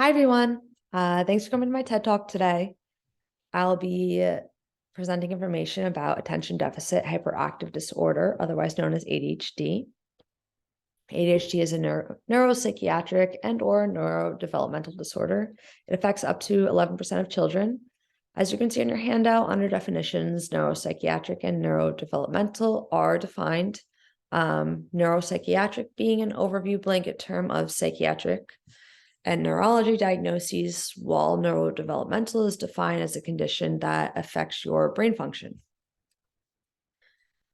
Hi, everyone. Thanks for coming to my TED Talk today. I'll be presenting information about attention deficit hyperactive disorder, otherwise known as ADHD. ADHD is a neuropsychiatric and/or neurodevelopmental disorder. It affects up to 11% of children. As you can see in your handout, under definitions, neuropsychiatric and neurodevelopmental are defined. Neuropsychiatric being an overview blanket term of psychiatric and neurology diagnoses, while neurodevelopmental is defined as a condition that affects your brain function.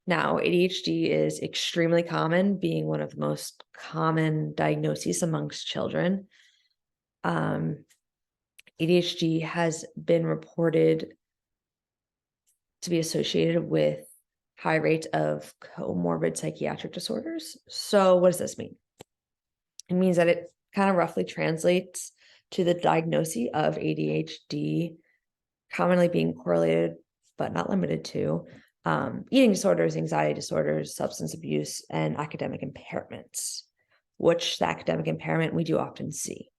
Now, ADHD is extremely common, being one of the most common diagnoses amongst children. ADHD has been reported to be associated with high rates of comorbid psychiatric disorders. So what does this mean? It means that it kind of roughly translates to the diagnosis of ADHD commonly being correlated, but not limited to, eating disorders, anxiety disorders, substance abuse, and academic impairments, which the academic impairment we do often see.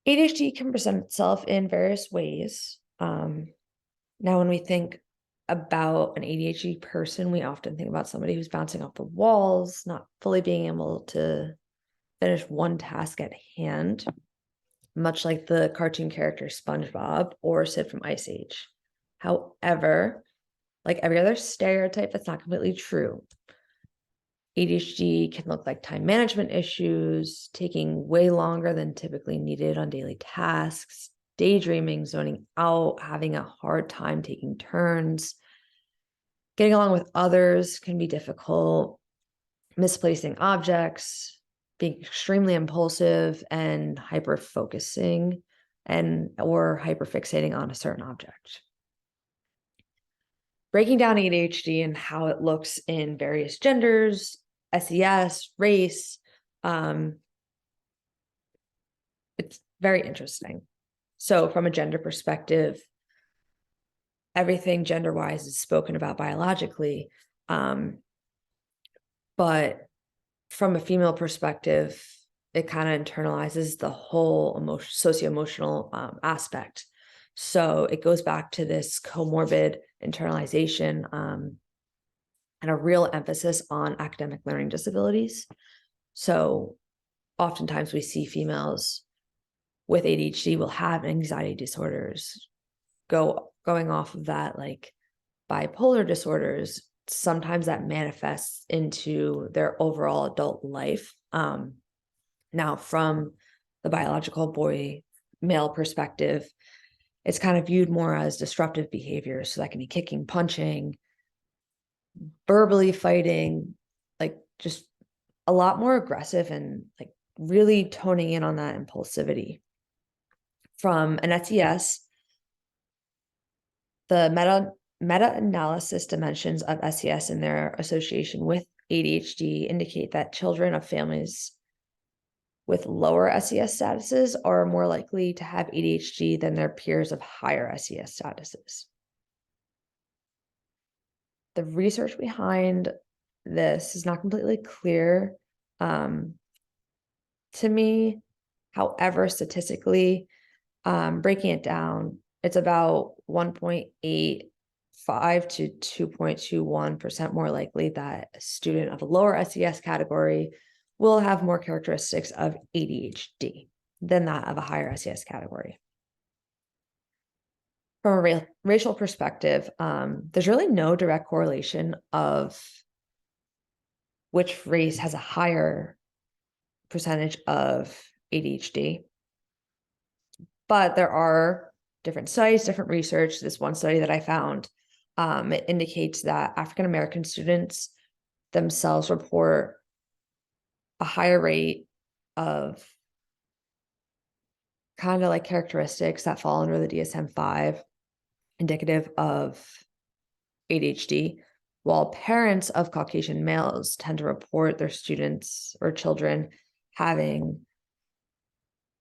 ADHD can present itself in various ways. Now, when we think about an ADHD person, we often think about somebody who's bouncing off the walls, not fully being able to finish one task at hand, much like the cartoon character SpongeBob or Sid from Ice Age. However, like every other stereotype, that's not completely true. ADHD can look like time management issues, taking way longer than typically needed on daily tasks, daydreaming, zoning out, having a hard time taking turns. Getting along with others can be difficult, misplacing objects, being extremely impulsive and hyper-focusing or hyperfixating on a certain object. Breaking down ADHD and how it looks in various genders, SES, race, it's very interesting. So from a gender perspective, everything gender-wise is spoken about biologically, but from a female perspective, it kind of internalizes the whole socio-emotional aspect. So it goes back to this comorbid internalization and a real emphasis on academic learning disabilities. So oftentimes we see females with ADHD will have anxiety disorders. Going off of that, like bipolar disorders, sometimes that manifests into their overall adult life. Now, from the biological male perspective, it's kind of viewed more as disruptive behavior. So that can be kicking, punching, verbally fighting, like just a lot more aggressive and like really toning in on that impulsivity. From an SES, the meta-analysis dimensions of SES and their association with ADHD indicate that children of families with lower SES statuses are more likely to have ADHD than their peers of higher SES statuses. The research behind this is not completely clear to me. However, statistically, breaking it down, it's about 1.85 to 2.21% more likely that a student of a lower SES category will have more characteristics of ADHD than that of a higher SES category. From a racial perspective, there's really no direct correlation of which race has a higher percentage of ADHD. But there are different studies, different research. This one study that I found, it indicates that African-American students themselves report a higher rate of kind of like characteristics that fall under the DSM-5, indicative of ADHD, while parents of Caucasian males tend to report their students or children having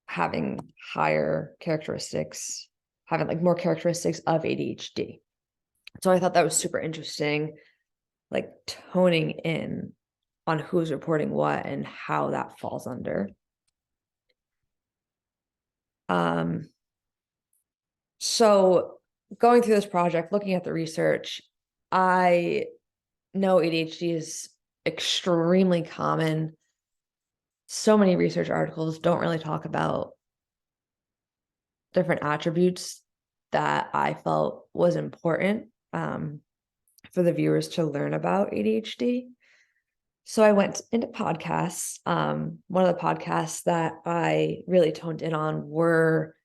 higher characteristics, having like more characteristics of ADHD. So I thought that was super interesting, like toning in on who's reporting what and how that falls under. So going through this project, looking at the research, I know ADHD is extremely common. So many research articles don't really talk about different attributes that I felt was important for the viewers to learn about ADHD. So I went into podcasts. One of the podcasts that I really toned in on were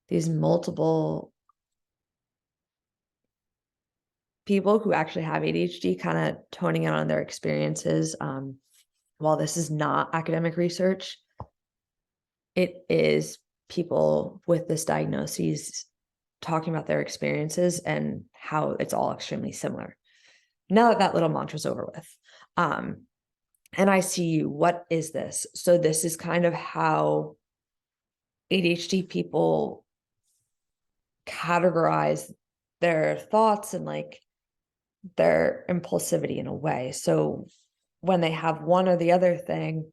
these multiple people who actually have ADHD, kind of toning in on their experiences. While this is not academic research, it is people with this diagnosis talking about their experiences and how it's all extremely similar. Now that that little mantra's over with, and I see you, what is this? So this is kind of how ADHD people categorize their thoughts and like their impulsivity in a way. So when they have one or the other thing,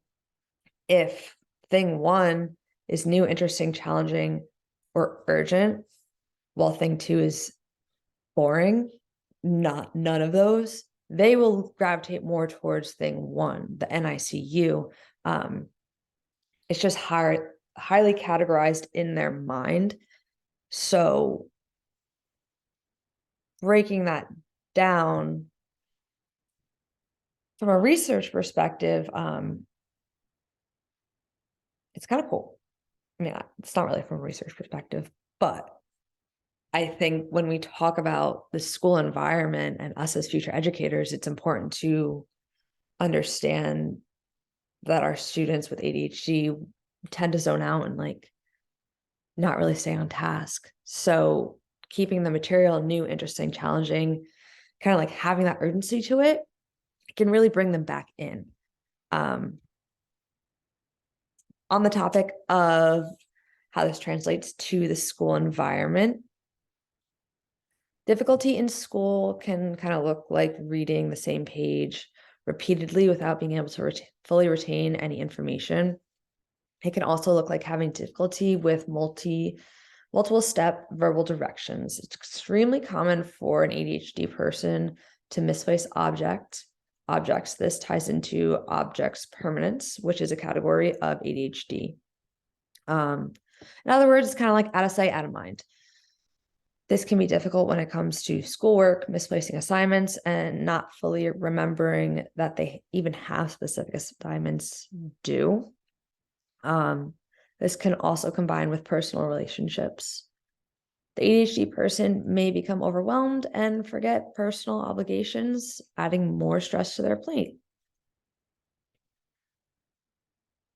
if thing one is new, interesting, challenging, or urgent, while thing two is boring, none of those, they will gravitate more towards thing one, the NICU. It's just highly categorized in their mind. So breaking that down from a research perspective, it's kind of cool. I mean, it's not really from a research perspective, but I think when we talk about the school environment and us as future educators, it's important to understand that our students with ADHD tend to zone out and like not really stay on task. So keeping the material new, interesting, challenging, kind of like having that urgency to it can really bring them back in. On the topic of how this translates to the school environment, difficulty in school can kind of look like reading the same page repeatedly without being able to fully retain any information. It can also look like having difficulty with multiple step verbal directions. It's extremely common for an ADHD person to misplace objects. This ties into objects permanence, which is a category of ADHD. In other words, it's kind of like out of sight, out of mind. This can be difficult when it comes to schoolwork, misplacing assignments, and not fully remembering that they even have specific assignments due. This can also combine with personal relationships. The ADHD person may become overwhelmed and forget personal obligations, adding more stress to their plate.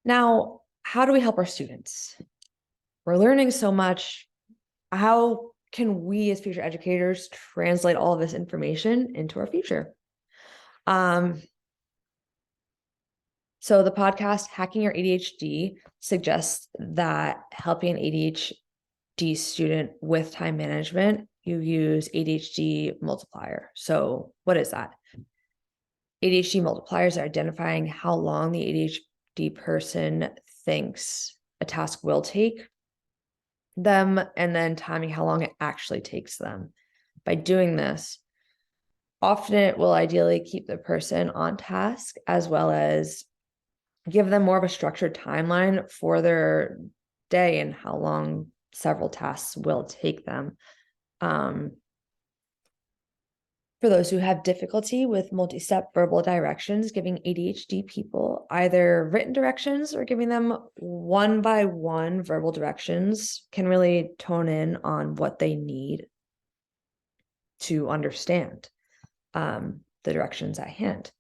Now, how do we help our students? We're learning so much. How can we as future educators translate all of this information into our future? So the podcast Hacking Your ADHD suggests that helping an ADHD student with time management, you use ADHD multiplier. So what is that? ADHD multipliers are identifying how long the ADHD person thinks a task will take them, and then timing how long it actually takes them. By doing this, often it will ideally keep the person on task as well as give them more of a structured timeline for their day and how long several tasks will take them. For those who have difficulty with multi-step verbal directions, giving ADHD people either written directions or giving them one by one verbal directions can really tone in on what they need to understand the directions at hand.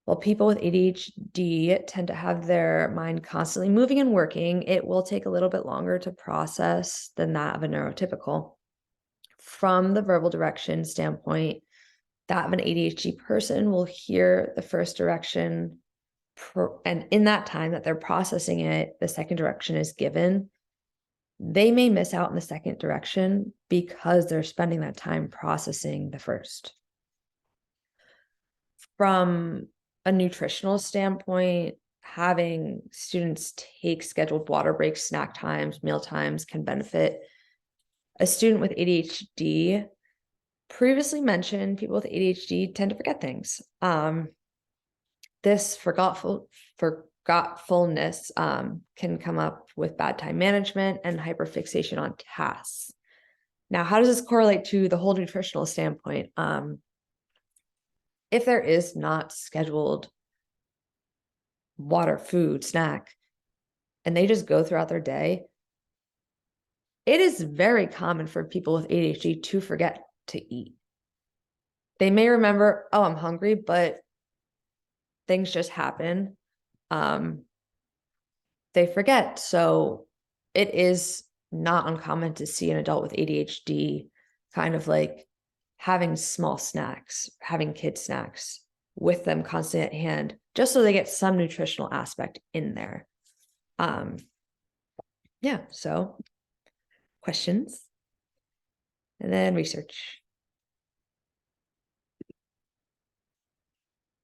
While people with ADHD tend to have their mind constantly moving and working, it will take a little bit longer to process than that of a neurotypical. From the verbal direction standpoint, that of an ADHD person will hear the first direction, and in that time that they're processing it, the second direction is given. They may miss out on the second direction because they're spending that time processing the first. From a nutritional standpoint, having students take scheduled water breaks, snack times, meal times can benefit. A student with ADHD, previously mentioned, people with ADHD tend to forget things. This forgetfulness can come up with bad time management and hyperfixation on tasks. Now, how does this correlate to the whole nutritional standpoint? If there is not scheduled water, food, snack, and they just go throughout their day, it is very common for people with ADHD to forget to eat. They may remember, oh, I'm hungry, but things just happen. They forget. So it is not uncommon to see an adult with ADHD kind of like having small snacks, having kid snacks with them constantly at hand, just so they get some nutritional aspect in there. Yeah, so questions and then research.